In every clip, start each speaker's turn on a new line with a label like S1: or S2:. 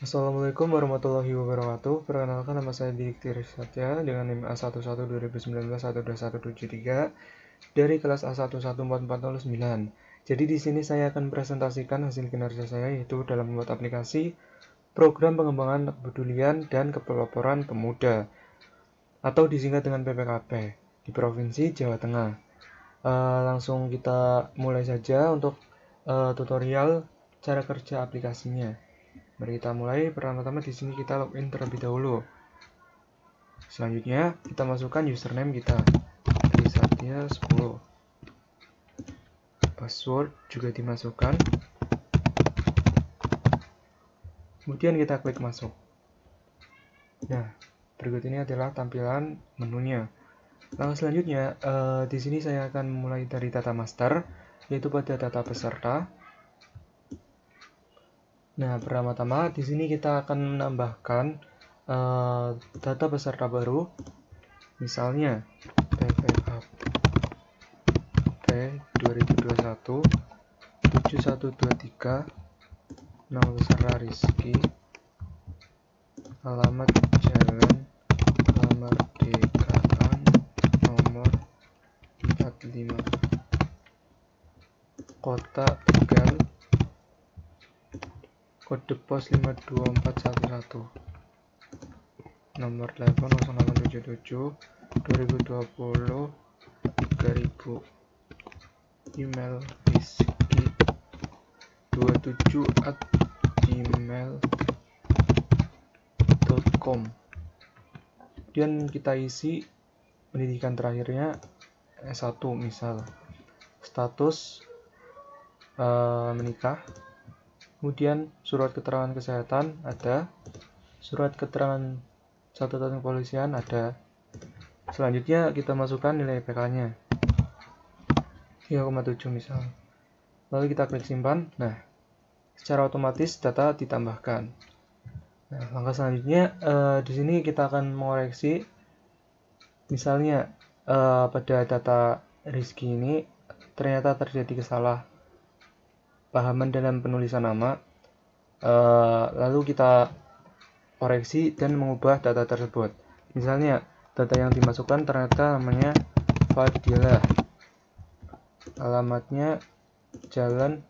S1: Assalamualaikum warahmatullahi wabarakatuh. Perkenalkan, nama saya Dikti Rizatya dengan NIM A11-2019-12173 dari kelas A114409. Jadi di sini saya akan presentasikan hasil kinerja saya, yaitu dalam membuat aplikasi program pengembangan kepedulian dan kepelaporan pemuda atau disingkat dengan PPKP di Provinsi Jawa Tengah. Langsung kita mulai saja untuk tutorial cara kerja aplikasinya. Mari kita mulai. Pertama-tama di sini kita login terlebih dahulu. Selanjutnya kita masukkan username kita, Rizatya 10. Password juga dimasukkan. Kemudian kita klik masuk. Nah, berikut ini adalah tampilan menunya. Langkah selanjutnya, di sini saya akan mulai dari data master, yaitu pada data peserta. Nah, pertama-tama di sini kita akan menambahkan data peserta baru, misalnya PPKP 2021 7123, nama peserta Rizky, alamat Jalan Kemerdekaan nomor 45, kota Tegal, kode pos 52411, nomor telepon 0877 2020 3000, email rizky27@gmail.com. Kemudian kita isi pendidikan terakhirnya S1 misal, status menikah. Kemudian surat keterangan kesehatan ada, surat keterangan catatan kepolisian ada. Selanjutnya kita masukkan nilai IPK-nya 3,7 misal. Lalu kita klik simpan. Nah, secara otomatis data ditambahkan. Nah, langkah selanjutnya di sini kita akan mengoreksi. Misalnya pada data Rizky ini ternyata terjadi kesalahpahaman dalam penulisan nama. Lalu kita koreksi dan mengubah data tersebut. Misalnya data yang dimasukkan ternyata namanya Fadilah, alamatnya Jalan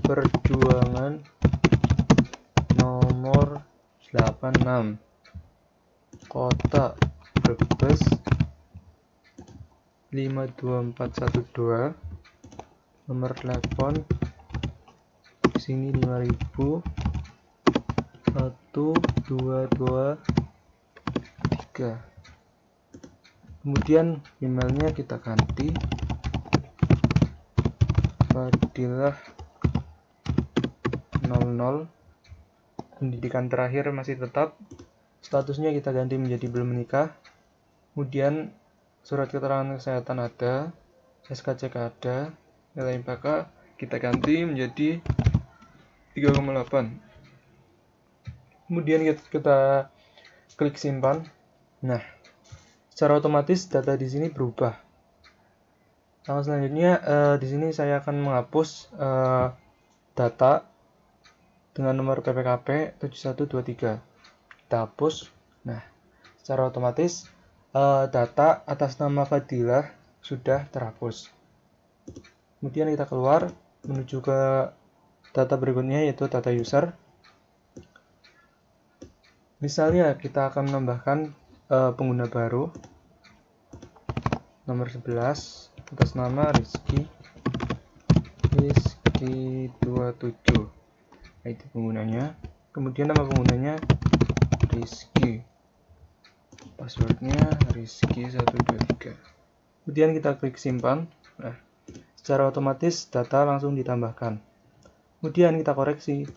S1: Perjuangan nomor 86, kota Brebes 52412, nomor telepon di sini 5000 1223. Kemudian emailnya kita ganti Fadilah 00. Pendidikan terakhir masih tetap, statusnya kita ganti menjadi belum menikah. Kemudian surat keterangan kesehatan ada, SKCK ada, nilai IPK kita ganti menjadi 3,8. Kemudian kita klik simpan. Nah, secara otomatis data di sini berubah. Langkah selanjutnya di sini saya akan menghapus data dengan nomor PPKP 7123. Kita hapus. Nah, secara otomatis data atas nama Fadilah sudah terhapus. Kemudian kita keluar menuju ke data berikutnya, yaitu data user. Misalnya kita akan menambahkan pengguna baru nomor 11 atas nama Rizky 27, ID penggunanya. Kemudian nama penggunanya Rizky, passwordnya Rizky123. Kemudian kita klik simpan. Nah, secara otomatis data langsung ditambahkan. Kemudian kita koreksi,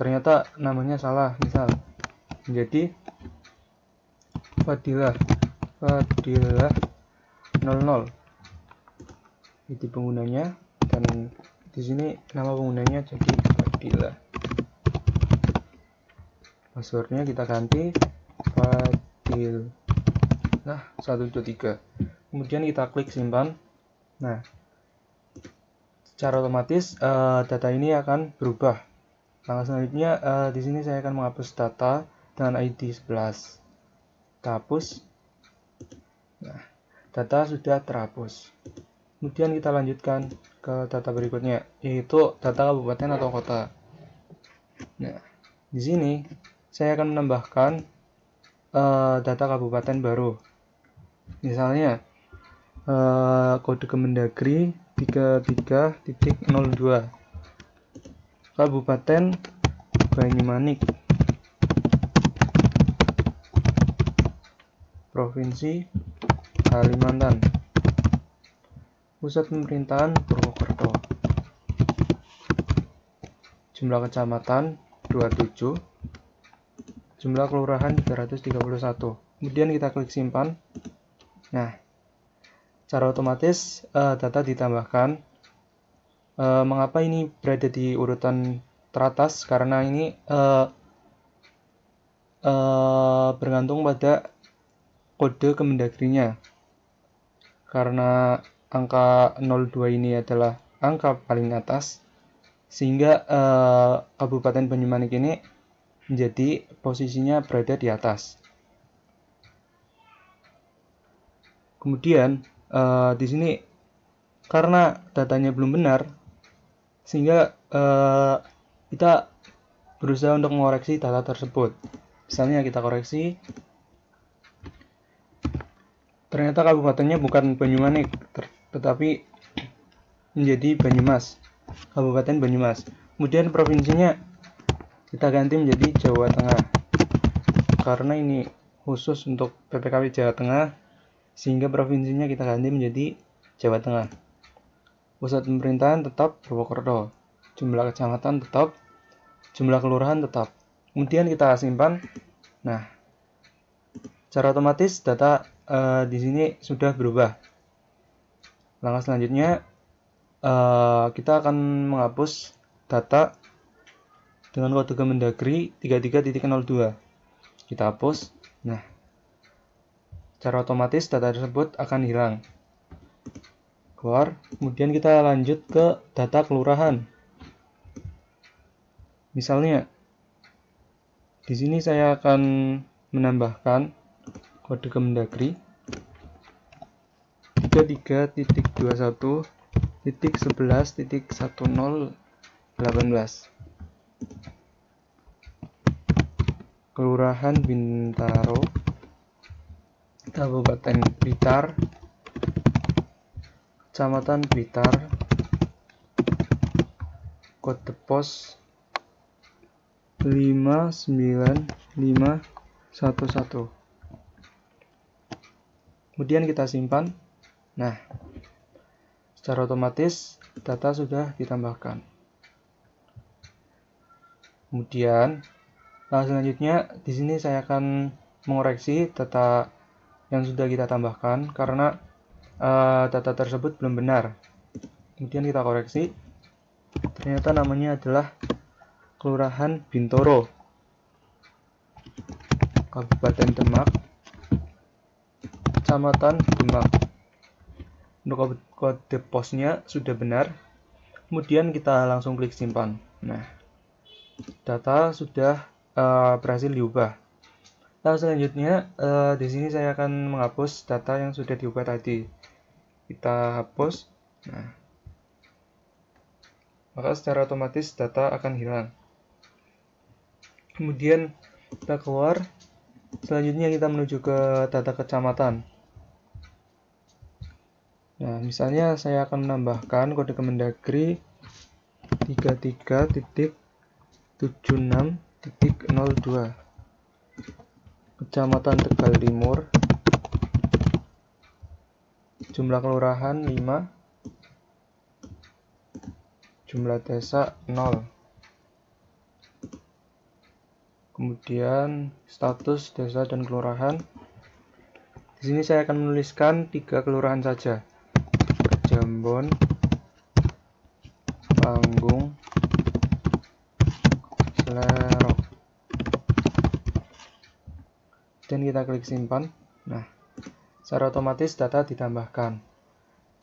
S1: ternyata namanya salah, misal menjadi Fadilah 00, ID penggunanya, dan di sini nama penggunanya jadi Fadilah. Passwordnya kita ganti Fadilah 123. Kemudian kita klik simpan. Nah, secara otomatis data ini akan berubah. Langkah selanjutnya di sini saya akan menghapus data dengan ID 11. Kita hapus. Nah, data sudah terhapus. Kemudian kita lanjutkan ke data berikutnya, yaitu data kabupaten atau kota. Nah, di sini saya akan menambahkan data kabupaten baru. Misalnya kode Kemendagri 33.02 Kabupaten Banyumanik, Provinsi Kalimantan, Pusat Pemerintahan Purwokerto, jumlah kecamatan 27, jumlah kelurahan 331. Kemudian kita klik simpan. Nah, secara otomatis data ditambahkan. Mengapa ini berada di urutan teratas? Karena ini bergantung pada kode Kemendagrinya. Karena angka 02 ini adalah angka paling atas, sehingga Kabupaten Banyumanik ini menjadi posisinya berada di atas. Kemudian di sini karena datanya belum benar, sehingga kita berusaha untuk mengoreksi data tersebut. Misalnya kita koreksi, ternyata kabupatennya bukan Banyumanik, tetapi menjadi Banyumas, Kabupaten Banyumas. Kemudian provinsinya kita ganti menjadi Jawa Tengah, karena ini khusus untuk PPKP Jawa Tengah, sehingga provinsinya kita ganti menjadi Jawa Tengah. Pusat pemerintahan tetap Purwokerto, jumlah kecamatan tetap, jumlah kelurahan tetap. Kemudian kita simpan. Nah, secara otomatis data di sini sudah berubah. Langkah selanjutnya kita akan menghapus data dengan kode Kemendagri 33.02. Kita hapus. Nah, secara otomatis data tersebut akan hilang. Keluar. Kemudian kita lanjut ke data kelurahan. Misalnya, di sini saya akan menambahkan kode Kemendagri 33.21.11.1018. Kelurahan Bintaro, Kabupaten Blitar, Kecamatan Blitar, kode pos 59511. Kemudian kita simpan. Nah, secara otomatis data sudah ditambahkan. Kemudian selanjutnya di sini saya akan mengoreksi data yang sudah kita tambahkan karena data tersebut belum benar. Kemudian kita koreksi. Ternyata namanya adalah Kelurahan Bintoro, Kabupaten Demak, Kecamatan Demak. Untuk kode posnya sudah benar. Kemudian kita langsung klik simpan. Nah, data sudah berhasil diubah. Nah, selanjutnya di sini saya akan menghapus data yang sudah diubah tadi. Kita hapus. Nah, maka secara otomatis data akan hilang. Kemudian kita keluar. Selanjutnya kita menuju ke data kecamatan. Nah, misalnya saya akan menambahkan kode Kemendagri 33.76.02 Kecamatan Tegal Timur, jumlah kelurahan 5, jumlah desa 0. Kemudian status desa dan kelurahan. Di sini saya akan menuliskan 3 kelurahan saja. Jambon, Panggung, Slerok. Dan kita klik simpan. Nah, secara otomatis data ditambahkan.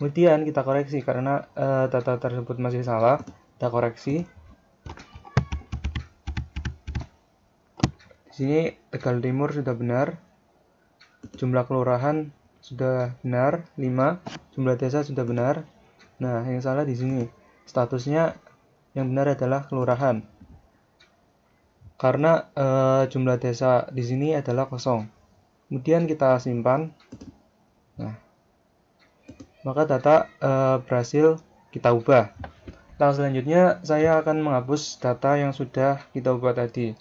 S1: Kemudian kita koreksi karena data tersebut masih salah. Kita koreksi. Di sini Tegal Timur sudah benar. Jumlah kelurahan sudah benar 5, jumlah desa sudah benar. Nah, yang salah di sini. Statusnya yang benar adalah kelurahan. Karena jumlah desa di sini adalah kosong. Kemudian kita simpan. Nah, maka data berhasil kita ubah. Nah, selanjutnya saya akan menghapus data yang sudah kita ubah tadi.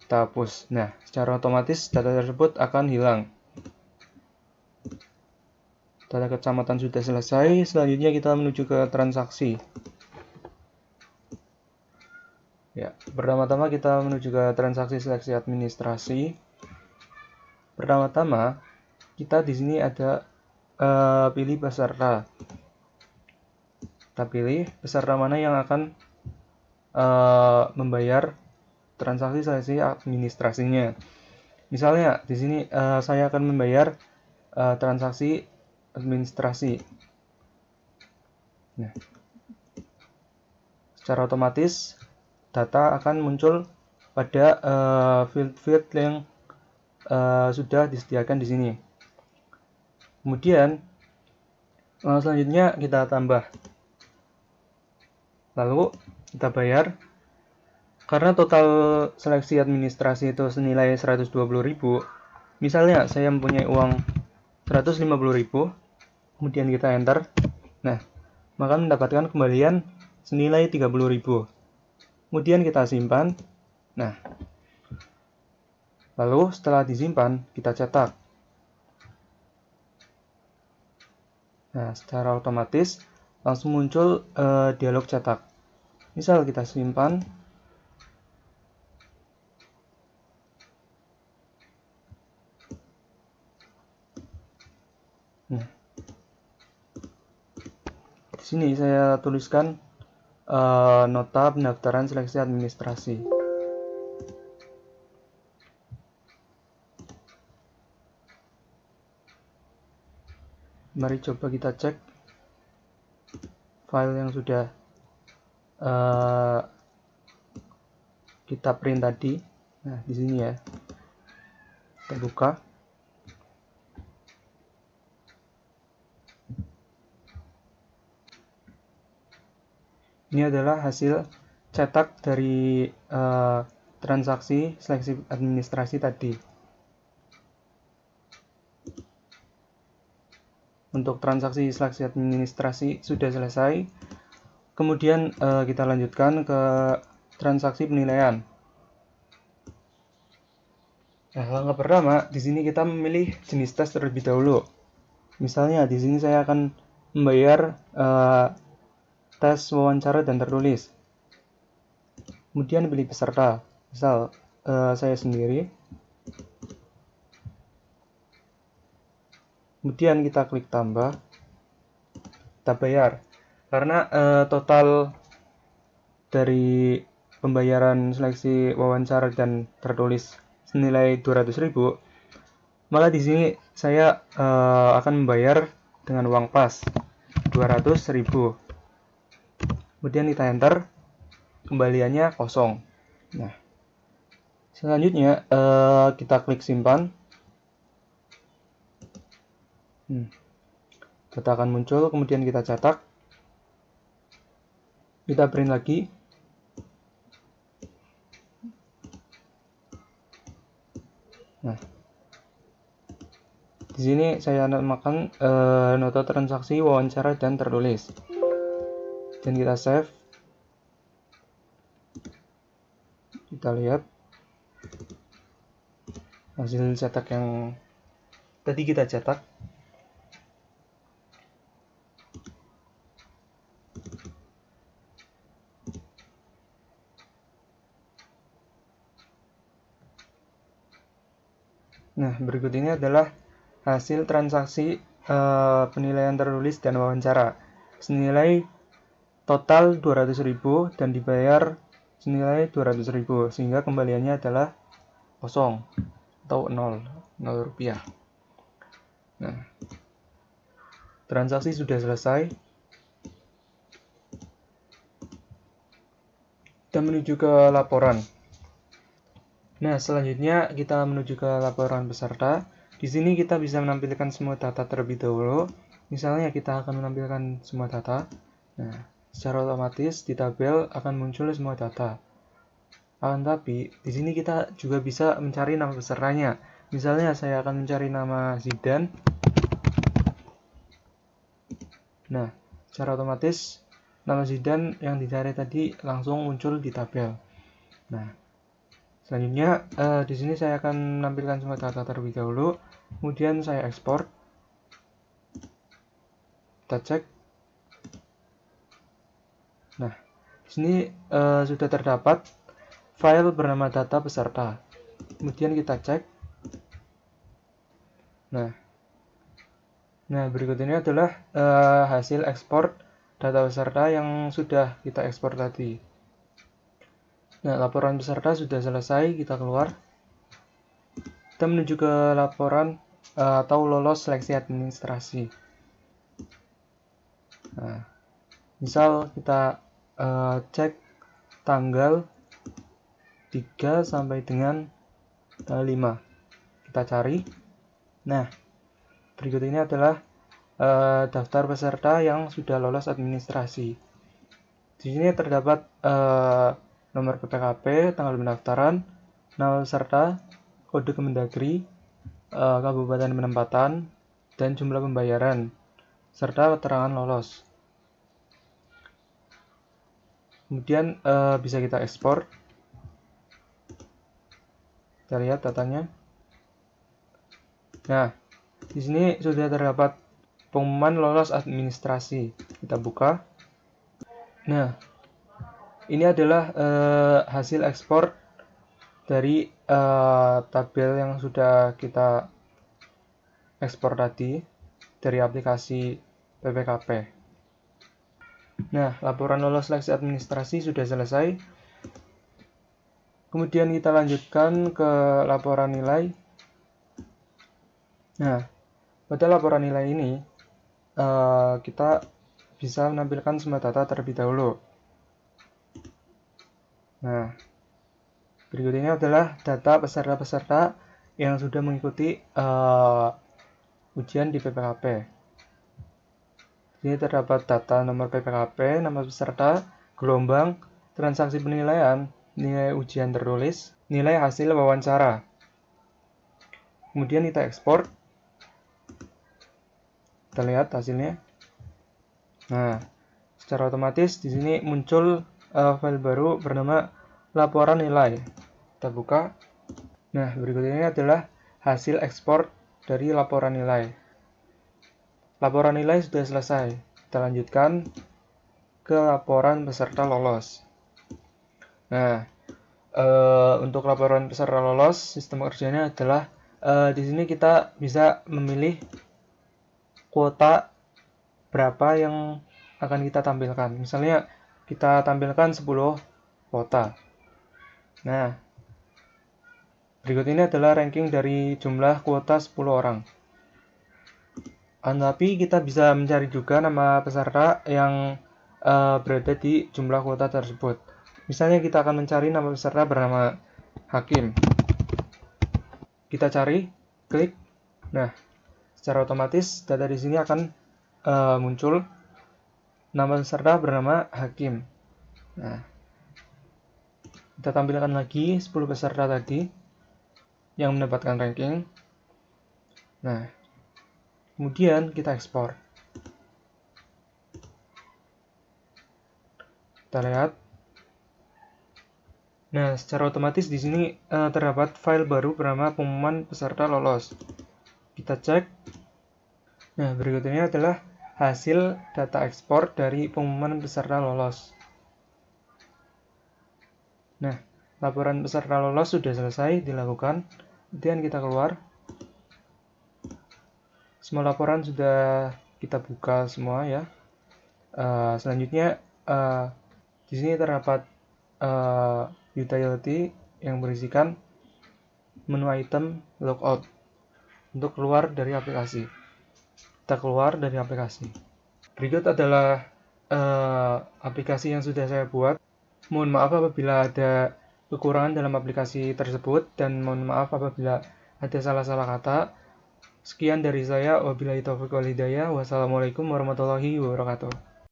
S1: Kita hapus. Nah, secara otomatis data tersebut akan hilang. Data kecamatan sudah selesai. Selanjutnya kita menuju ke transaksi. Ya, pertama-tama kita menuju ke transaksi seleksi administrasi. Pertama-tama kita di sini ada pilih peserta. Kita pilih peserta mana yang akan membayar transaksi seleksi administrasinya. Misalnya di sini saya akan membayar transaksi administrasi. Nah, secara otomatis data akan muncul pada field-field yang sudah disediakan di sini. Kemudian selanjutnya kita tambah. Lalu kita bayar. Karena total seleksi administrasi itu senilai 120.000, misalnya saya mempunyai uang 150.000, kemudian kita enter. Nah, maka mendapatkan kembalian senilai 30.000. Kemudian kita simpan. Nah, lalu setelah disimpan, kita cetak. Nah, secara otomatis langsung muncul dialog cetak. Misal kita simpan. Nah, di sini saya tuliskan nota pendaftaran seleksi administrasi. Mari coba kita cek file yang sudah kita print tadi. Nah, di sini ya. Kita buka. Ini adalah hasil cetak dari transaksi seleksi administrasi tadi. Untuk transaksi seleksi administrasi sudah selesai. Kemudian kita lanjutkan ke transaksi penilaian. Nah, langkah pertama di sini kita memilih jenis tes terlebih dahulu. Misalnya di sini saya akan membayar tes wawancara dan tertulis. Kemudian pilih peserta. Misal saya sendiri. Kemudian kita klik tambah. Kita bayar. Karena total dari pembayaran seleksi wawancara dan tertulis senilai 200.000, malah di sini saya akan membayar dengan uang pas 200.000. Kemudian kita enter, kembaliannya kosong. Nah, selanjutnya kita klik simpan. Data akan muncul, kemudian kita cetak. Kita print lagi. Nah, di sini saya namakan nota transaksi wawancara dan tertulis. Dan kita save. Kita lihat hasil cetak yang tadi kita cetak. Nah, berikut ini adalah hasil transaksi penilaian tertulis dan wawancara senilai total 200.000 dan dibayar senilai 200.000, sehingga kembaliannya adalah kosong atau 0 rupiah. Nah, transaksi sudah selesai. Kita menuju ke laporan. Nah, selanjutnya kita menuju ke laporan peserta. Di sini kita bisa menampilkan semua data terlebih dahulu. Misalnya kita akan menampilkan semua data. Nah, secara otomatis di tabel akan muncul semua data. Tapi di sini kita juga bisa mencari nama pesertanya. Misalnya saya akan mencari nama Zidan. Nah, secara otomatis nama Zidan yang dicari tadi langsung muncul di tabel. Nah, selanjutnya di sini saya akan menampilkan semua data terlebih dahulu, kemudian saya ekspor. Kita cek. Nah, di sini sudah terdapat file bernama data peserta. Kemudian kita cek. Nah, berikut ini adalah hasil ekspor data peserta yang sudah kita ekspor tadi. Nah, laporan peserta sudah selesai, kita keluar. Kita menuju ke laporan atau lolos seleksi administrasi. Nah, misal kita cek tanggal 3 sampai dengan 5. Kita cari. Nah, berikut ini adalah daftar peserta yang sudah lolos administrasi. Di sini terdapat nomor PPKP, tanggal pendaftaran, nama peserta, kode Kemendagri, kabupaten penempatan, dan jumlah pembayaran, serta keterangan lolos. Kemudian bisa kita ekspor. Kita lihat datanya. Nah, di sini sudah terdapat pengumuman lolos administrasi. Kita buka. Nah, ini adalah hasil ekspor dari tabel yang sudah kita ekspor tadi dari aplikasi PPKP. Nah, laporan lolos seleksi administrasi sudah selesai. Kemudian kita lanjutkan ke laporan nilai. Nah, pada laporan nilai ini kita bisa menampilkan semua data terlebih dahulu. Nah, berikut ini adalah data peserta-peserta yang sudah mengikuti ujian di PPKP. Ini terdapat data nomor PPKP, nama peserta, gelombang, transaksi penilaian, nilai ujian tertulis, nilai hasil wawancara. Kemudian kita ekspor. Kita lihat hasilnya. Nah, secara otomatis di sini muncul file baru bernama laporan nilai. Kita buka. Nah, berikut ini adalah hasil ekspor dari laporan nilai. Laporan nilai sudah selesai. Kita lanjutkan ke laporan peserta lolos. Nah, untuk laporan peserta lolos, sistem kerjanya adalah di sini kita bisa memilih kuota berapa yang akan kita tampilkan. Misalnya kita tampilkan 10 kuota. Nah, berikut ini adalah ranking dari jumlah kuota 10 orang. Tapi kita bisa mencari juga nama peserta yang berada di jumlah kuota tersebut. Misalnya kita akan mencari nama peserta bernama Hakim. Kita cari, klik. Nah, secara otomatis data di sini akan muncul nama peserta bernama Hakim. Nah, kita tampilkan lagi 10 peserta tadi yang mendapatkan ranking. Nah, kemudian kita ekspor. Kita lihat. Nah, secara otomatis di sini terdapat file baru bernama pengumuman peserta lolos. Kita cek. Nah, berikut ini adalah hasil data ekspor dari pengumuman peserta lolos. Nah, laporan peserta lolos sudah selesai dilakukan. Kemudian kita keluar. Semua laporan sudah kita buka semua ya. Selanjutnya di sini terdapat utility yang berisikan menu item logout untuk keluar dari aplikasi. kita keluar dari aplikasi. Berikut adalah aplikasi yang sudah saya buat. Mohon maaf apabila ada kekurangan dalam aplikasi tersebut, dan mohon maaf apabila ada salah-salah kata. Sekian dari saya, wabillahi taufiq wal hidayah. Wassalamualaikum warahmatullahi wabarakatuh.